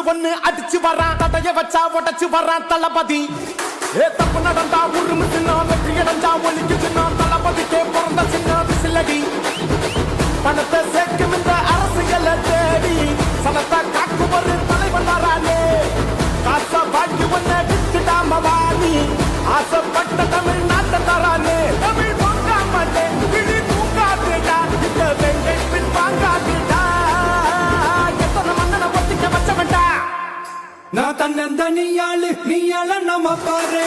whistle ஒண்ணு அடிச்சு வரான் தடைய வச்சா உடச்சு வரான் தளபதி தப்பு நடந்தா உருமு சின்ன வெற்றி அடைஞ்சா ஒலிக்கு சின்ன தளபதிக்கே பிறந்த சின்ன விசிலடி பணத்தை சேர்க்கும் இந்த அரசியலை தேடி சனத்தை காக்கும் ஒரு தலைவன் வரானே காசை வாங்கி ஒன்ன விட்டுடாம வாணி ஆசைப்பட்ட தமிழ்நாட்டை தரானே தமிழ் போக்காமட்டே கிளி தூங்காதுடா இந்த வெங்கை பின் வாங்காதுடா எத்தனை மன்னனை ஒத்திக்க வச்சவன்டா நான் தன்னந்த நீயாள நம்ம பாரு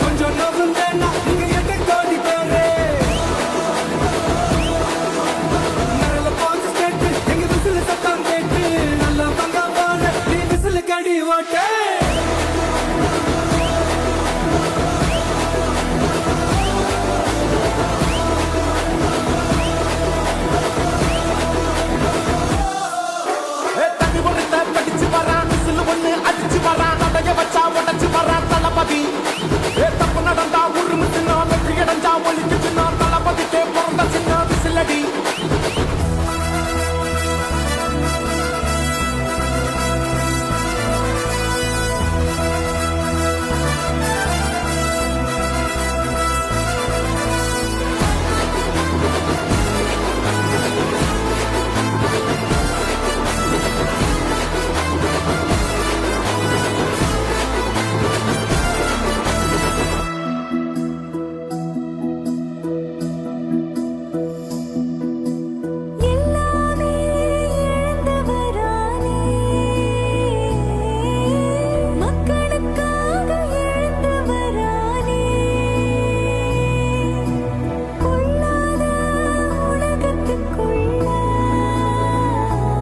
கொஞ்சம் நவுந்தேன்னா நீங்க எட்டு கோடி பேரு நரல பாஞ்சு ஸ்டேட் எங்க விசில சத்தம் கேட்டு